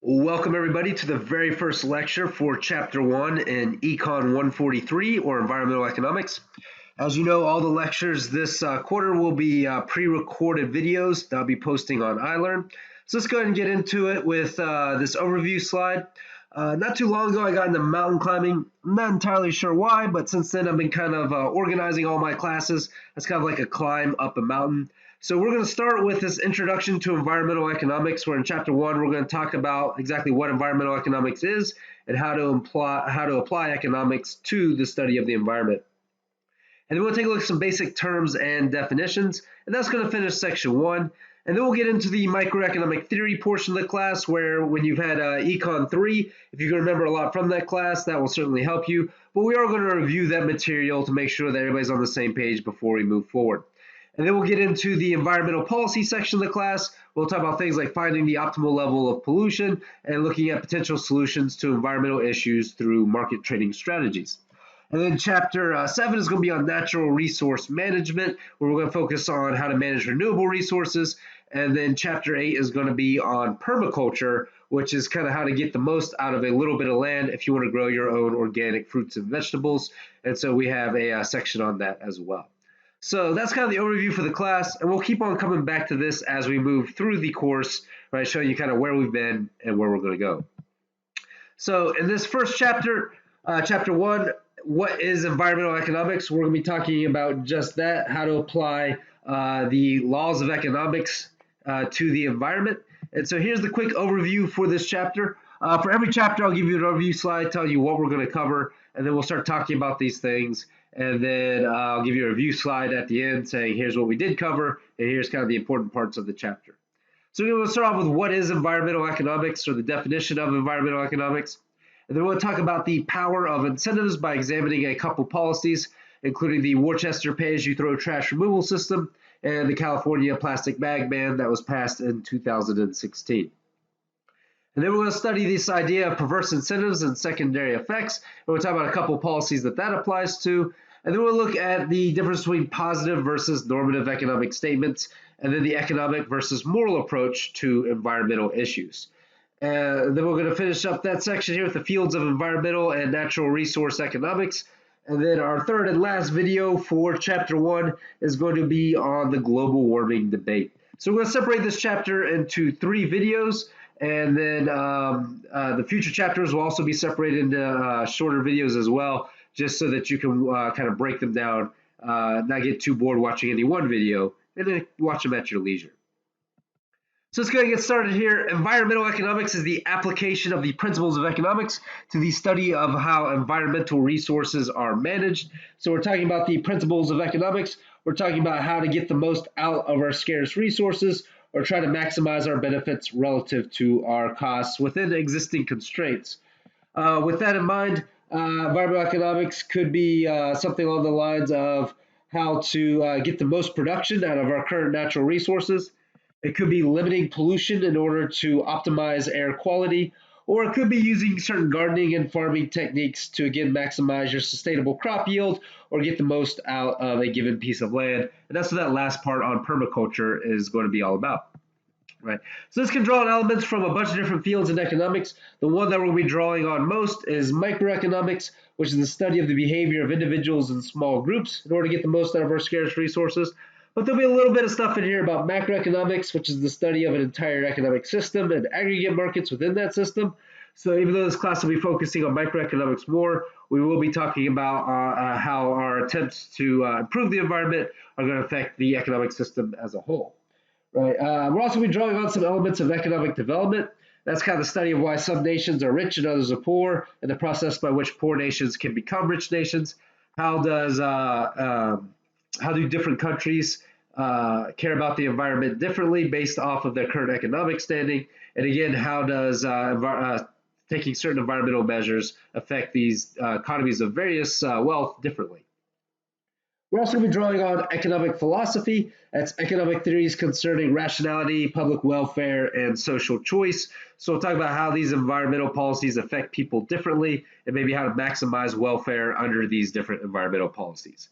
Welcome everybody to the very first lecture for Chapter 1 in Econ 143 or Environmental Economics. As you know, all the lectures this quarter will be pre-recorded videos that I'll be posting on iLearn. So let's go ahead and get into it with this overview slide. Not too long ago I got into mountain climbing. I'm not entirely sure why, but since then I've been kind of organizing all my classes. It's kind of like a climb up a mountain. So we're going to start with this introduction to environmental economics, where in Chapter 1 we're going to talk about exactly what environmental economics is and how to apply economics to the study of the environment. And then we'll take a look at some basic terms and definitions, and that's going to finish Section 1. And then we'll get into the microeconomic theory portion of the class, where when you've had Econ 3, if you can remember a lot from that class, that will certainly help you. But we are going to review that material to make sure that everybody's on the same page before we move forward. And then we'll get into the environmental policy section of the class. We'll talk about things like finding the optimal level of pollution and looking at potential solutions to environmental issues through market trading strategies. And then Chapter 7 is going to be on natural resource management, where we're going to focus on how to manage renewable resources. And then Chapter 8 is going to be on permaculture, which is kind of how to get the most out of a little bit of land if you want to grow your own organic fruits and vegetables. And so we have a section on that as well. So that's kind of the overview for the class, and we'll keep on coming back to this as we move through the course, right, showing you kind of where we've been and where we're going to go. So in this first chapter, Chapter 1, what is environmental economics? We're going to be talking about just that, how to apply the laws of economics to the environment. And so here's the quick overview for this chapter. For every chapter, I'll give you an overview slide, tell you what we're going to cover, and then we'll start talking about these things. And then I'll give you a review slide at the end saying here's what we did cover, and here's kind of the important parts of the chapter. So we're going to start off with what is environmental economics, or the definition of environmental economics. And then we'll talk about the power of incentives by examining a couple policies, including the Worcester pay-as-you-throw trash removal system and the California plastic bag ban that was passed in 2016. And then we're going to study this idea of perverse incentives and secondary effects. And we'll talk about a couple of policies that applies to. And then we'll look at the difference between positive versus normative economic statements, and then the economic versus moral approach to environmental issues. And then we're going to finish up that section here with the fields of environmental and natural resource economics. And then our third and last video for Chapter 1 is going to be on the global warming debate. So we're going to separate this chapter into 3 videos. And then the future chapters will also be separated into shorter videos as well, just so that you can kind of break them down, not get too bored watching any one video, and then watch them at your leisure. So let's go ahead and get started here. Environmental economics is the application of the principles of economics to the study of how environmental resources are managed. So we're talking about the principles of economics. We're talking about how to get the most out of our scarce resources, or try to maximize our benefits relative to our costs within existing constraints. With that in mind, environmental economics could be something along the lines of how to get the most production out of our current natural resources. It could be limiting pollution in order to optimize air quality, or it could be using certain gardening and farming techniques to, again, maximize your sustainable crop yield or get the most out of a given piece of land. And that's what that last part on permaculture is going to be all about. Right. So this can draw on elements from a bunch of different fields in economics. The one that we'll be drawing on most is microeconomics, which is the study of the behavior of individuals and small groups in order to get the most out of our scarce resources. But there'll be a little bit of stuff in here about macroeconomics, which is the study of an entire economic system and aggregate markets within that system. So even though this class will be focusing on microeconomics more, we will be talking about how our attempts to improve the environment are going to affect the economic system as a whole. Right. We're also going to be drawing on some elements of economic development. That's kind of the study of why some nations are rich and others are poor, and the process by which poor nations can become rich nations. How do different countries care about the environment differently based off of their current economic standing? And again, how does taking certain environmental measures affect these economies of various wealth differently? We're also going to be drawing on economic philosophy. That's economic theories concerning rationality, public welfare, and social choice. So we'll talk about how these environmental policies affect people differently and maybe how to maximize welfare under these different environmental policies.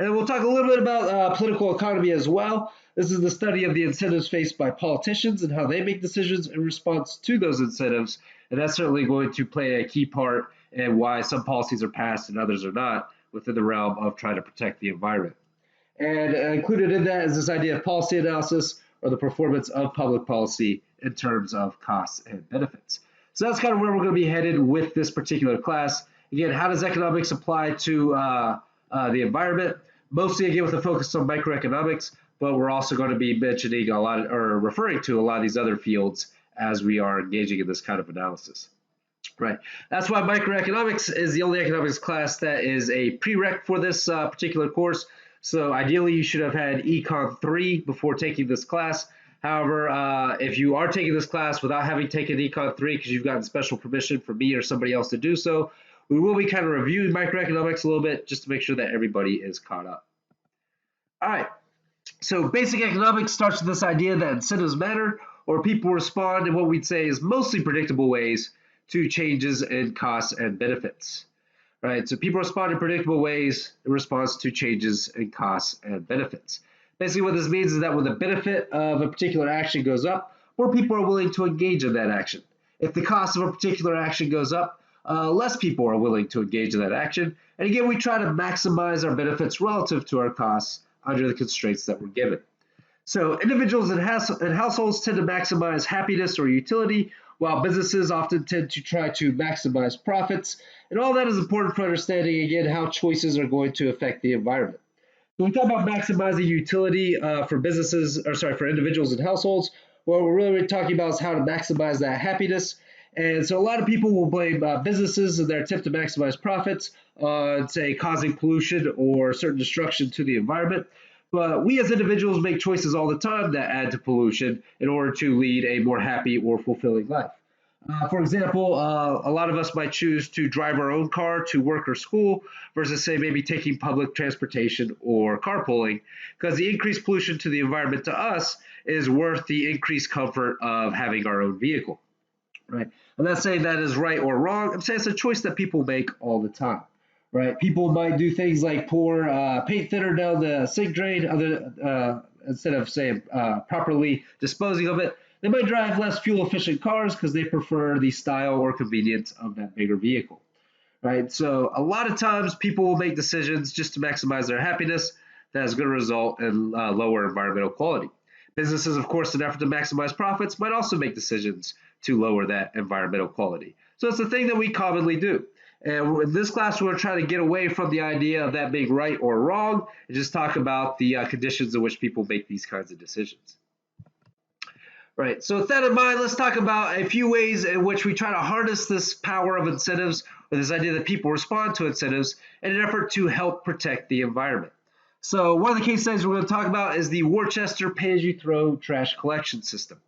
And we'll talk a little bit about political economy as well. This is the study of the incentives faced by politicians and how they make decisions in response to those incentives. And that's certainly going to play a key part in why some policies are passed and others are not within the realm of trying to protect the environment. And included in that is this idea of policy analysis, or the performance of public policy in terms of costs and benefits. So that's kind of where we're going to be headed with this particular class. Again, how does economics apply to the environment? Mostly, again, with a focus on microeconomics, but we're also going to be mentioning a lot, or referring to a lot of these other fields as we are engaging in this kind of analysis. Right. That's why microeconomics is the only economics class that is a prereq for this particular course. So ideally, you should have had ECON3 before taking this class. However, if you are taking this class without having taken ECON3 because you've gotten special permission from me or somebody else to do so, we will be kind of reviewing microeconomics a little bit just to make sure that everybody is caught up. All right. So basic economics starts with this idea that incentives matter, or people respond in what we'd say is mostly predictable ways to changes in costs and benefits. Right, so people respond in predictable ways in response to changes in costs and benefits. Basically, what this means is that when the benefit of a particular action goes up, more people are willing to engage in that action. If the cost of a particular action goes up, less people are willing to engage in that action. And again, we try to maximize our benefits relative to our costs under the constraints that we're given. So individuals and households tend to maximize happiness or utility, while businesses often tend to try to maximize profits. And all that is important for understanding, again, how choices are going to affect the environment. When we talk about maximizing utility for individuals and households, what we're really talking about is how to maximize that happiness. And so a lot of people will blame businesses in their attempt to maximize profits on, say, causing pollution or certain destruction to the environment. But we as individuals make choices all the time that add to pollution in order to lead a more happy or fulfilling life. For example, a lot of us might choose to drive our own car to work or school versus, say, maybe taking public transportation or carpooling, because the increased pollution to the environment to us is worth the increased comfort of having our own vehicle. Right? I'm not saying that is right or wrong. I'm saying it's a choice that people make all the time. Right? People might do things like pour paint thinner down the sink drain instead of, say, properly disposing of it. They might drive less fuel-efficient cars because they prefer the style or convenience of that bigger vehicle. Right? So a lot of times people will make decisions just to maximize their happiness that is going to result in lower environmental quality. Businesses, of course, in an effort to maximize profits, might also make decisions to lower that environmental quality. So it's a thing that we commonly do. And in this class, we're going to try to get away from the idea of that being right or wrong and just talk about the conditions in which people make these kinds of decisions. Right, so with that in mind, let's talk about a few ways in which we try to harness this power of incentives, or this idea that people respond to incentives, in an effort to help protect the environment. So one of the case studies we're going to talk about is the Worcester pay-as-you-throw trash collection system.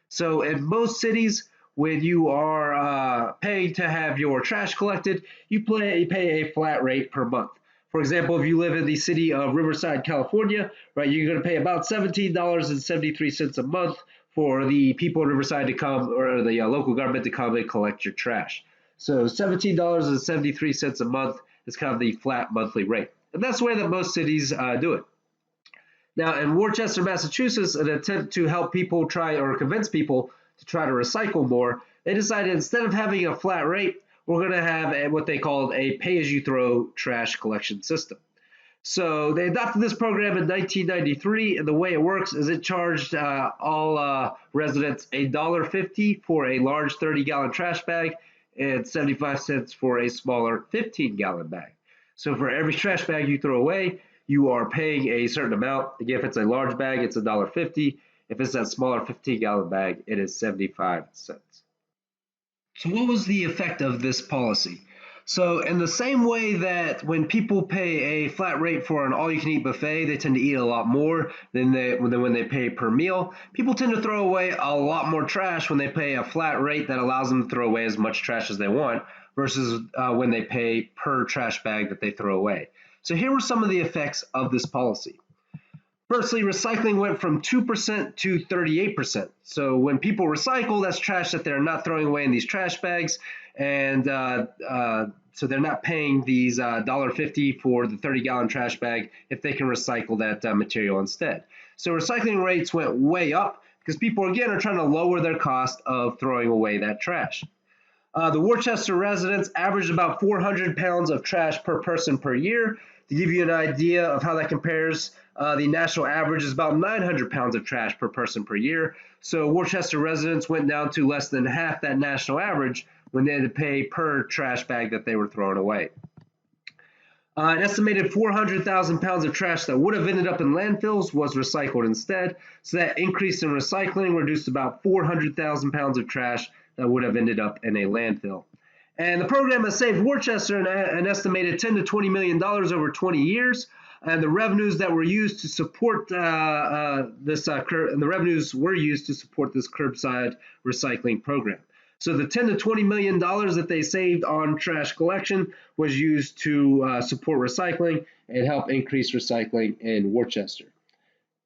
So in most cities, when you are paying to have your trash collected, you pay a flat rate per month. For example, if you live in the city of Riverside, California, right, you're going to pay about $17.73 a month for the people in Riverside to come, or the local government to come and collect your trash. So $17.73 a month is kind of the flat monthly rate. And that's the way that most cities do it. Now, in Worcester, Massachusetts, an attempt to help people convince people to try to recycle more, they decided instead of having a flat rate, we're going to have what they called a pay-as-you-throw trash collection system. So they adopted this program in 1993, and the way it works is it charged all residents $1.50 for a large 30-gallon trash bag and 75 cents for a smaller 15-gallon bag. So for every trash bag you throw away, you are paying a certain amount. Again, if it's a large bag, it's $1.50. If it's that smaller 15-gallon bag, it is 75 cents. So what was the effect of this policy? So in the same way that when people pay a flat rate for an all-you-can-eat buffet, they tend to eat a lot more than when they pay per meal, people tend to throw away a lot more trash when they pay a flat rate that allows them to throw away as much trash as they want versus when they pay per trash bag that they throw away. So here were some of the effects of this policy. Firstly, recycling went from 2% to 38%. So when people recycle, that's trash that they're not throwing away in these trash bags, and so they're not paying these $1.50 for the 30-gallon trash bag if they can recycle that material instead. So recycling rates went way up because people, again, are trying to lower their cost of throwing away that trash. The Worcester residents averaged about 400 pounds of trash per person per year. To give you an idea of how that compares, the national average is about 900 pounds of trash per person per year. So Worcester residents went down to less than half that national average when they had to pay per trash bag that they were throwing away. An estimated 400,000 pounds of trash that would have ended up in landfills was recycled instead. So that increase in recycling reduced about 400,000 pounds of trash that would have ended up in a landfill. And the program has saved Worcester an estimated $10 to $20 million over 20 years. And the revenues that were used to support the revenues were used to support this curbside recycling program. So the $10 to $20 million that they saved on trash collection was used to support recycling and help increase recycling in Worcester.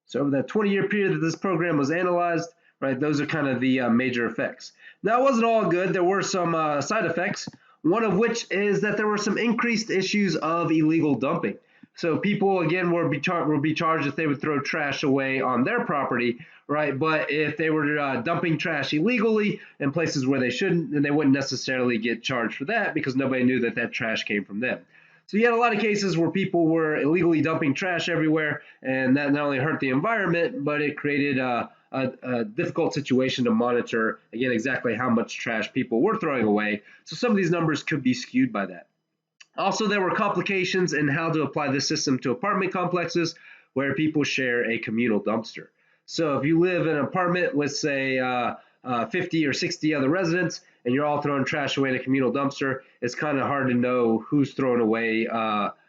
So over that 20-year period that this program was analyzed, right, those are kind of the major effects. Now, it wasn't all good. There were some side effects, one of which is that there were some increased issues of illegal dumping. So people, again, will be charged if they would throw trash away on their property, right? But if they were dumping trash illegally in places where they shouldn't, then they wouldn't necessarily get charged for that because nobody knew that that trash came from them. So you had a lot of cases where people were illegally dumping trash everywhere, and that not only hurt the environment, but it created a difficult situation to monitor, again, exactly how much trash people were throwing away. So some of these numbers could be skewed by that. Also, there were complications in how to apply this system to apartment complexes where people share a communal dumpster. So if you live in an apartment with, say, 50 or 60 other residents, and you're all throwing trash away in a communal dumpster, it's kind of hard to know who's throwing away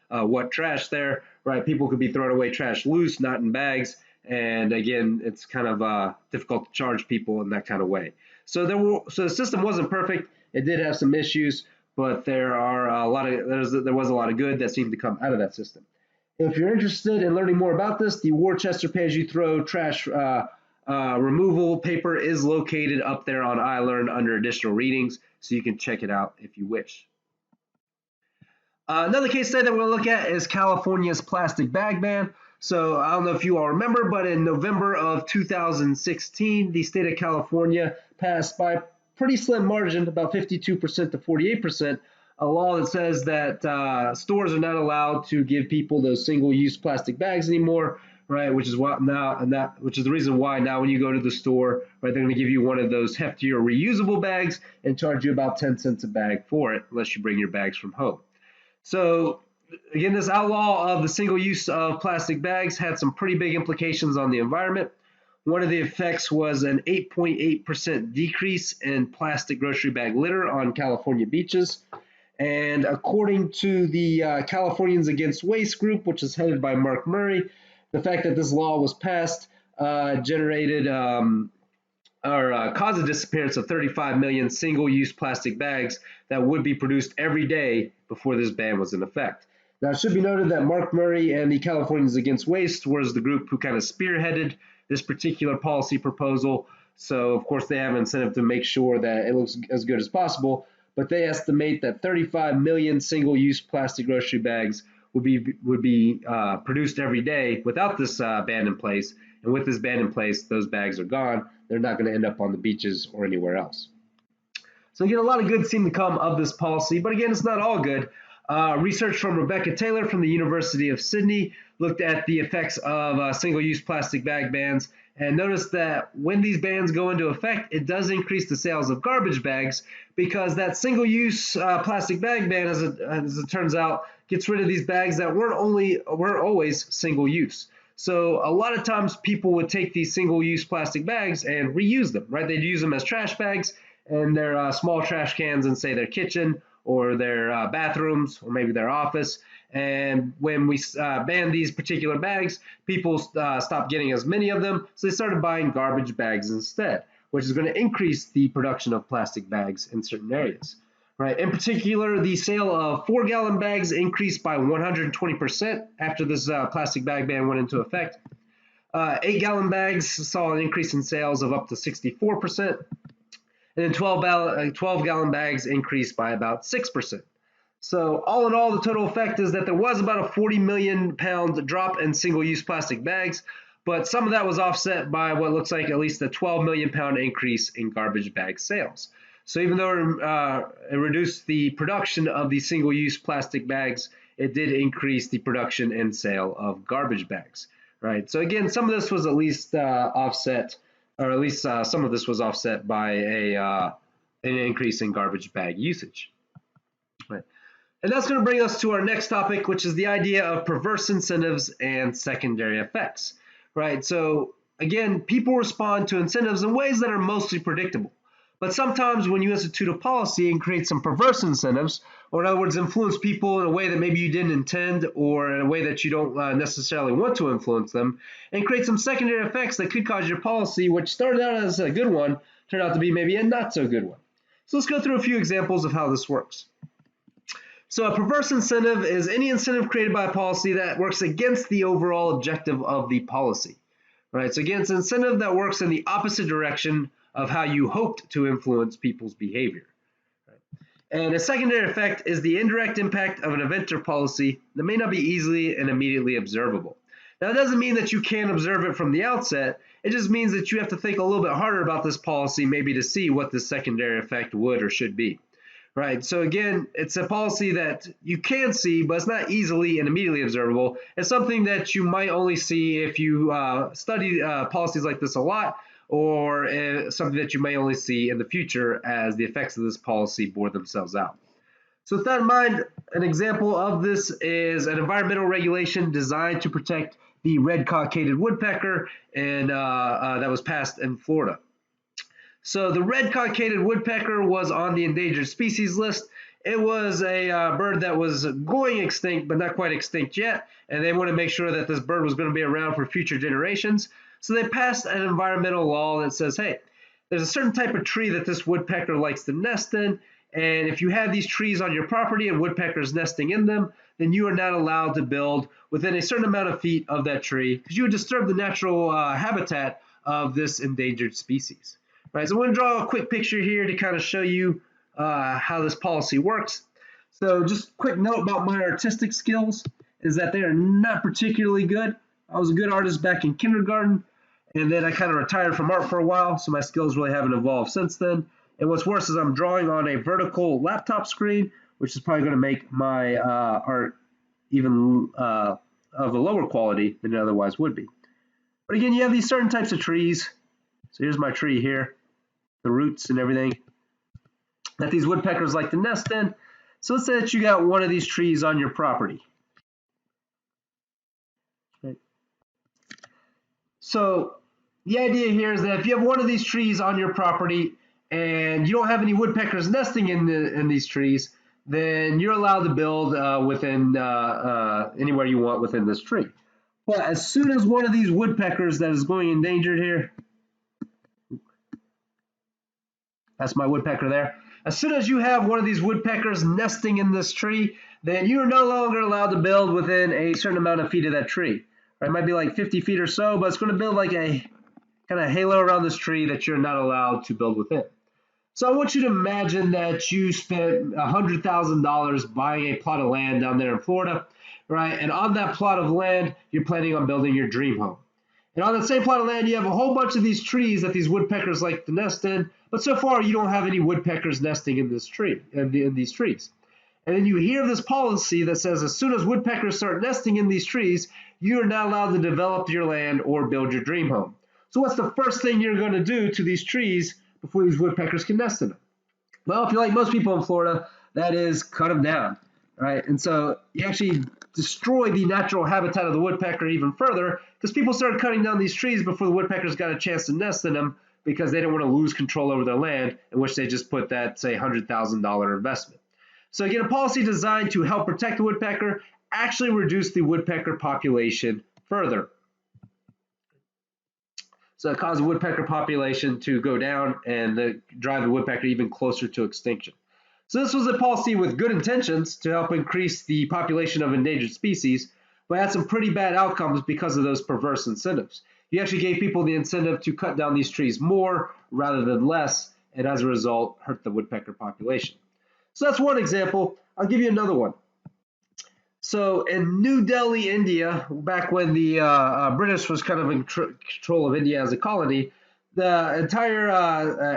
what trash there, right? People could be throwing away trash loose, not in bags. And again, it's kind of difficult to charge people in that kind of way. So the system wasn't perfect. It did have some issues, but there was a lot of good that seemed to come out of that system. If you're interested in learning more about this, the Worcester Pay-As-You-Throw trash removal paper is located up there on iLearn under additional readings, so you can check it out if you wish. Another case study that we're going to look at is California's plastic bag ban. So I don't know if you all remember, but in November of 2016, the state of California passed by a pretty slim margin, about 52% to 48%, a law that says that stores are not allowed to give people those single-use plastic bags anymore, right? Which is the reason why now when you go to the store, right, they're going to give you one of those heftier reusable bags and charge you about 10 cents a bag for it, unless you bring your bags from home. So again, this outlaw of the single use of plastic bags had some pretty big implications on the environment. One of the effects was an 8.8% decrease in plastic grocery bag litter on California beaches. And according to the Californians Against Waste group, which is headed by Mark Murray, the fact that this law was passed caused the disappearance of 35 million single-use plastic bags that would be produced every day before this ban was in effect. Now, it should be noted that Mark Murray and the Californians Against Waste was the group who kind of spearheaded this particular policy proposal. So, of course, they have an incentive to make sure that it looks as good as possible. But they estimate that 35 million single-use plastic grocery bags would be produced every day without this ban in place. And with this ban in place, those bags are gone. They're not going to end up on the beaches or anywhere else. So again, a lot of good seem to come of this policy, but again, it's not all good. Research from Rebecca Taylor from the University of Sydney looked at the effects of single-use plastic bag bans and noticed that when these bans go into effect, it does increase the sales of garbage bags because that single-use plastic bag ban, as it turns out, gets rid of these bags that weren't always single-use. So a lot of times people would take these single-use plastic bags and reuse them, right? They'd use them as trash bags in their small trash cans in, say, their kitchen or their bathrooms or maybe their office. And when we banned these particular bags, people stopped getting as many of them, so they started buying garbage bags instead, which is going to increase the production of plastic bags in certain areas. Right. In particular, the sale of 4-gallon bags increased by 120% after this plastic bag ban went into effect. 8-gallon bags saw an increase in sales of up to 64%, and then 12-gallon bags increased by about 6%. So all in all, the total effect is that there was about a 40 million pound drop in single-use plastic bags, but some of that was offset by what looks like at least a 12 million pound increase in garbage bag sales. So even though it reduced the production of the single-use plastic bags, it did increase the production and sale of garbage bags, right? So again, some of this was at least offset, or at least some of this was offset by an increase in garbage bag usage, right? And that's going to bring us to our next topic, which is the idea of perverse incentives and secondary effects, right? So again, people respond to incentives in ways that are mostly predictable. But sometimes when you institute a policy and create some perverse incentives, or in other words, influence people in a way that maybe you didn't intend, or in a way that you don't necessarily want to influence them, and create some secondary effects that could cause your policy, which started out as a good one, turned out to be maybe a not so good one. So let's go through a few examples of how this works. So a perverse incentive is any incentive created by a policy that works against the overall objective of the policy, right? So again, it's an incentive that works in the opposite direction of how you hoped to influence people's behavior, right? And a secondary effect is the indirect impact of an event or policy that may not be easily and immediately observable. Now, it doesn't mean that you can't observe it from the outset. It just means that you have to think a little bit harder about this policy, maybe to see what the secondary effect would or should be. Right, so again, it's a policy that you can see, but it's not easily and immediately observable. It's something that you might only see if you study policies like this a lot, or something that you may only see in the future as the effects of this policy bore themselves out. So with that in mind, an example of this is an environmental regulation designed to protect the red cockaded woodpecker, and that was passed in Florida. So the red cockaded woodpecker was on the endangered species list. It was a bird that was going extinct, but not quite extinct yet, and they wanted to make sure that this bird was going to be around for future generations. So they passed an environmental law that says, hey, there's a certain type of tree that this woodpecker likes to nest in, and if you have these trees on your property and woodpeckers nesting in them, then you are not allowed to build within a certain amount of feet of that tree, because you would disturb the natural habitat of this endangered species. Right, so I'm going to draw a quick picture here to kind of show you how this policy works. So just a quick note about my artistic skills is that they are not particularly good. I was a good artist back in kindergarten, and then I kind of retired from art for a while, so my skills really haven't evolved since then. And what's worse is I'm drawing on a vertical laptop screen, which is probably going to make my art even of a lower quality than it otherwise would be. But again, you have these certain types of trees. So here's my tree here, the roots and everything that these woodpeckers like to nest in. So let's say that you got one of these trees on your property. Okay. So the idea here is that if you have one of these trees on your property and you don't have any woodpeckers nesting in these trees, then you're allowed to build within anywhere you want within this tree. But as soon as one of these woodpeckers that is going endangered here, that's my woodpecker there. As soon as you have one of these woodpeckers nesting in this tree, then you are no longer allowed to build within a certain amount of feet of that tree. It might be like 50 feet or so, but it's going to build like a kind of halo around this tree that you're not allowed to build within. So I want you to imagine that you spent $100,000 buying a plot of land down there in Florida, right? And on that plot of land, you're planning on building your dream home. And on that same plot of land, you have a whole bunch of these trees that these woodpeckers like to nest in, but so far you don't have any woodpeckers nesting in this tree, in these trees. And then you hear this policy that says as soon as woodpeckers start nesting in these trees, you are not allowed to develop your land or build your dream home. So what's the first thing you're going to do to these trees before these woodpeckers can nest in them? Well, if you're like most people in Florida, that is cut them down, right? And so you actually destroy the natural habitat of the woodpecker even further, because people started cutting down these trees before the woodpeckers got a chance to nest in them, because they didn't want to lose control over their land, in which they just put that, say, $100,000 investment. So again, a policy designed to help protect the woodpecker actually reduced the woodpecker population further. So it caused the woodpecker population to go down and drive the woodpecker even closer to extinction. So this was a policy with good intentions to help increase the population of endangered species, but had some pretty bad outcomes because of those perverse incentives. You actually gave people the incentive to cut down these trees more rather than less, and as a result, hurt the woodpecker population. So that's one example. I'll give you another one. So in New Delhi, India, back when the British was kind of in control of India as a colony, the entire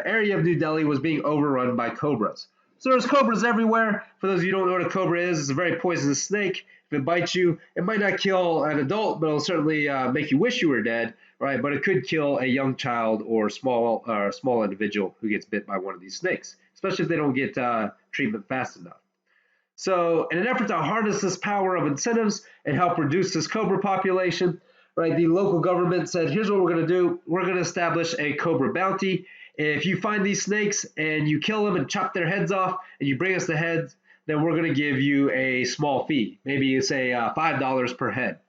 area of New Delhi was being overrun by cobras. So there's cobras everywhere. For those of you who don't know what a cobra is, it's a very poisonous snake. If it bites you, it might not kill an adult, but it'll certainly make you wish you were dead, right? But it could kill a young child or small individual who gets bit by one of these snakes, especially if they don't get treatment fast enough. So in an effort to harness this power of incentives and help reduce this cobra population, right, the local government said, here's what we're going to do. We're going to establish a cobra bounty. If you find these snakes and you kill them and chop their heads off and you bring us the heads, then we're going to give you a small fee. Maybe you say $5 per head.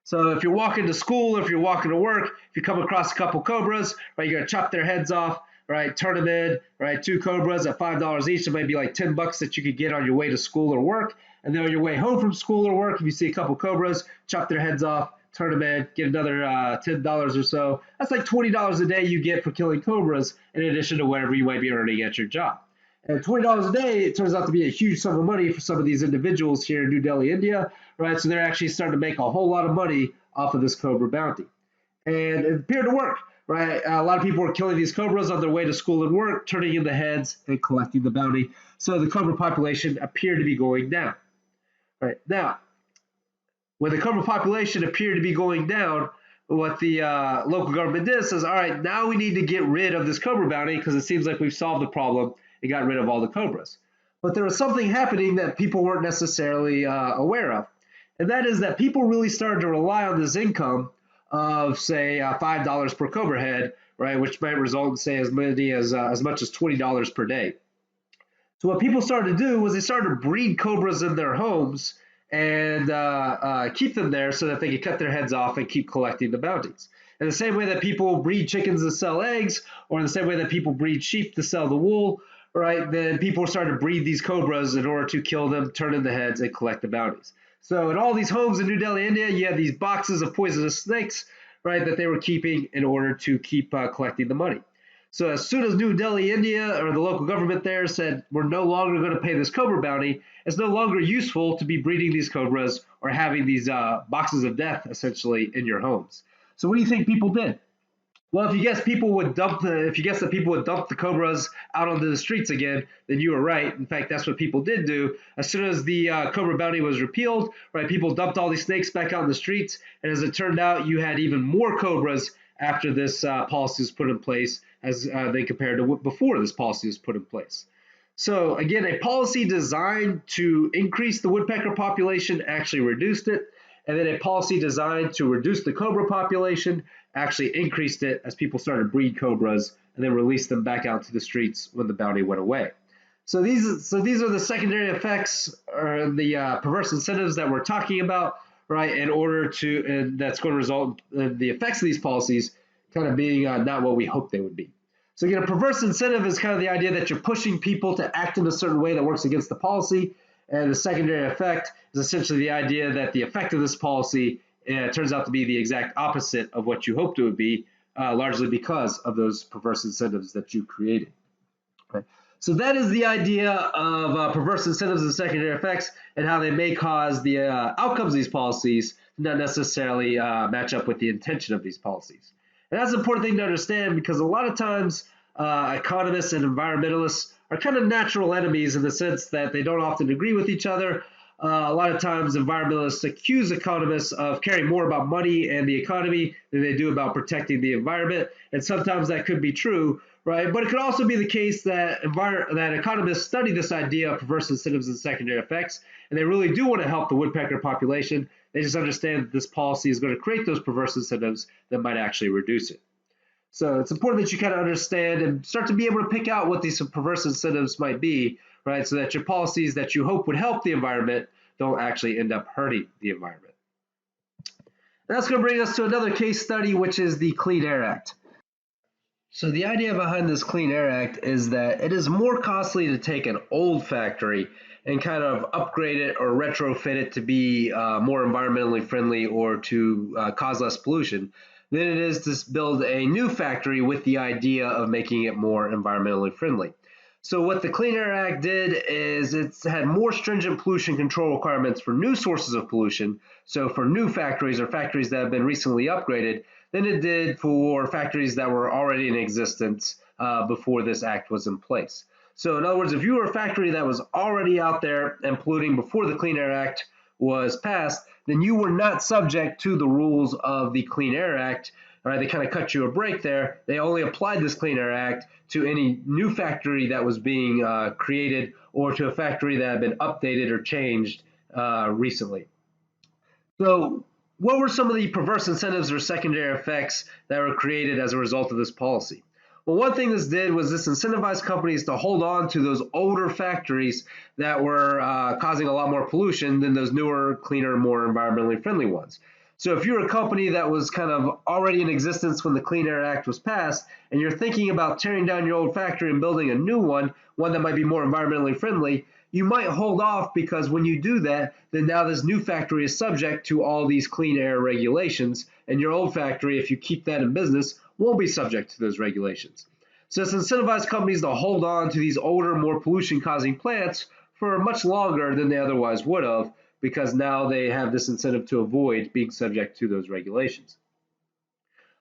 So if you're walking to school, if you're walking to work, if you come across a couple cobras, right, you're going to chop their heads off, right, turn them in, right, 2 cobras at $5 each. It might be like $10 that you could get on your way to school or work. And then on your way home from school or work, if you see a couple cobras, chop their heads off, turn them in, get another $10 or so. That's like $20 a day you get for killing cobras in addition to whatever you might be earning at your job. And $20 a day, it turns out to be a huge sum of money for some of these individuals here in New Delhi, India, right? So they're actually starting to make a whole lot of money off of this cobra bounty. And it appeared to work, right? A lot of people were killing these cobras on their way to school and work, turning in the heads and collecting the bounty. So the cobra population appeared to be going down. Right now, when the cobra population appeared to be going down, what the local government did says, all right, now we need to get rid of this cobra bounty because it seems like we've solved the problem and got rid of all the cobras. But there was something happening that people weren't necessarily aware of. And that is that people really started to rely on this income of, say, $5 per cobra head, right, which might result in, say, as much as $20 per day. So what people started to do was they started to breed cobras in their homes and keep them there so that they could cut their heads off and keep collecting the bounties. In the same way that people breed chickens to sell eggs, or in the same way that people breed sheep to sell the wool, right, then people started to breed these cobras in order to kill them, turn in the heads, and collect the bounties. So in all these homes in New Delhi, India, you had these boxes of poisonous snakes, right, that they were keeping in order to keep collecting the money. So as soon as New Delhi, India, or the local government there said, we're no longer going to pay this cobra bounty, it's no longer useful to be breeding these cobras or having these boxes of death, essentially, in your homes. So what do you think people did? Well, if you guess that people would dump the cobras out onto the streets again, then you were right. In fact, that's what people did do. As soon as the cobra bounty was repealed, right, people dumped all these snakes back out in the streets, and as it turned out, you had even more cobras after this policy was put in place as they compared to before this policy was put in place. So again, a policy designed to increase the woodpecker population actually reduced it, and then a policy designed to reduce the cobra population actually increased it as people started to breed cobras and then released them back out to the streets when the bounty went away. So these are the secondary effects or the perverse incentives that we're talking about, right, and that's going to result in the effects of these policies kind of being not what we hoped they would be. So again, a perverse incentive is kind of the idea that you're pushing people to act in a certain way that works against the policy, and the secondary effect is essentially the idea that the effect of this policy turns out to be the exact opposite of what you hoped it would be, largely because of those perverse incentives that you created. Okay. So that is the idea of perverse incentives and secondary effects and how they may cause the outcomes of these policies to not necessarily match up with the intention of these policies. And that's an important thing to understand because a lot of times economists and environmentalists are kind of natural enemies in the sense that they don't often agree with each other. A lot of times environmentalists accuse economists of caring more about money and the economy than they do about protecting the environment. And sometimes that could be true, right? But it could also be the case that economists study this idea of perverse incentives and secondary effects, and they really do want to help the woodpecker population. They just understand that this policy is going to create those perverse incentives that might actually reduce it. So it's important that you kind of understand and start to be able to pick out what these perverse incentives might be, right? So that your policies that you hope would help the environment don't actually end up hurting the environment. And that's going to bring us to another case study, which is the Clean Air Act. So the idea behind this Clean Air Act is that it is more costly to take an old factory and kind of upgrade it or retrofit it to be more environmentally friendly or to cause less pollution than it is to build a new factory with the idea of making it more environmentally friendly. So what the Clean Air Act did is it had more stringent pollution control requirements for new sources of pollution, so for new factories or factories that have been recently upgraded, than it did for factories that were already in existence before this act was in place. So in other words, if you were a factory that was already out there and polluting before the Clean Air Act was passed, then you were not subject to the rules of the Clean Air Act. All right, they kind of cut you a break there. They only applied this Clean Air Act to any new factory that was being created or to a factory that had been updated or changed recently. So what were some of the perverse incentives or secondary effects that were created as a result of this policy? Well, one thing this did was this incentivized companies to hold on to those older factories that were causing a lot more pollution than those newer, cleaner, more environmentally friendly ones. So if you're a company that was kind of already in existence when the Clean Air Act was passed, and you're thinking about tearing down your old factory and building a new one that might be more environmentally friendly, you might hold off because when you do that, then now this new factory is subject to all these clean air regulations, and your old factory, if you keep that in business, won't be subject to those regulations. So it's incentivized companies to hold on to these older, more pollution-causing plants for much longer than they otherwise would have, because now they have this incentive to avoid being subject to those regulations.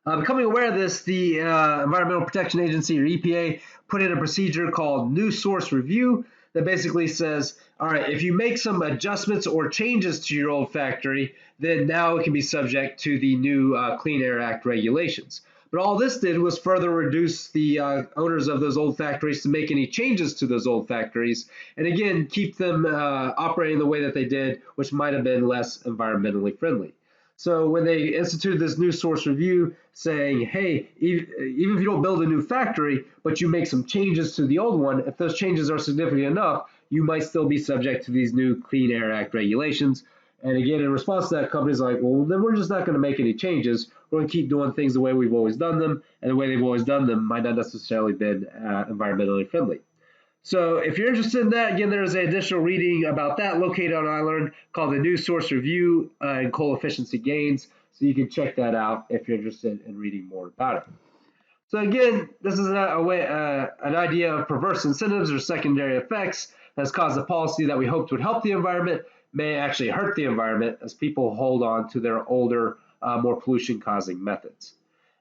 Becoming aware of this, the Environmental Protection Agency, or EPA, put in a procedure called New Source Review that basically says, all right, if you make some adjustments or changes to your old factory, then now it can be subject to the new Clean Air Act regulations. But all this did was further reduce the owners of those old factories to make any changes to those old factories, and again, keep them operating the way that they did, which might have been less environmentally friendly. So when they instituted this new source review saying, hey, even if you don't build a new factory, but you make some changes to the old one, if those changes are significant enough, you might still be subject to these new Clean Air Act regulations. And again, in response to that, companies are like, well, then we're just not going to make any changes. We're going to keep doing things the way we've always done them, and the way they've always done them might not necessarily been environmentally friendly. So if you're interested in that, again, there's an additional reading about that located on iLearn called the New Source Review and Coal Efficiency Gains. So you can check that out if you're interested in reading more about it. So again, this is an idea of perverse incentives or secondary effects that's caused a policy that we hoped would help the environment may actually hurt the environment as people hold on to their older, more pollution-causing methods.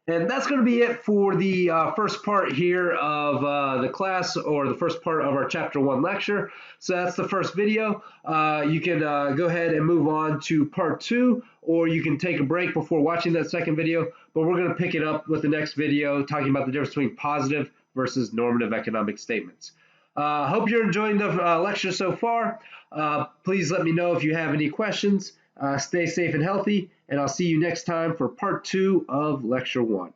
And that's going to be it for the first part here of the class, or the first part of our Chapter 1 lecture. So that's the first video. You can go ahead and move on to Part 2, or you can take a break before watching that second video. But we're going to pick it up with the next video talking about the difference between positive versus normative economic statements. Hope you're enjoying the lecture so far. Please let me know if you have any questions. Stay safe and healthy, and I'll see you next time for Part 2 of Lecture 1.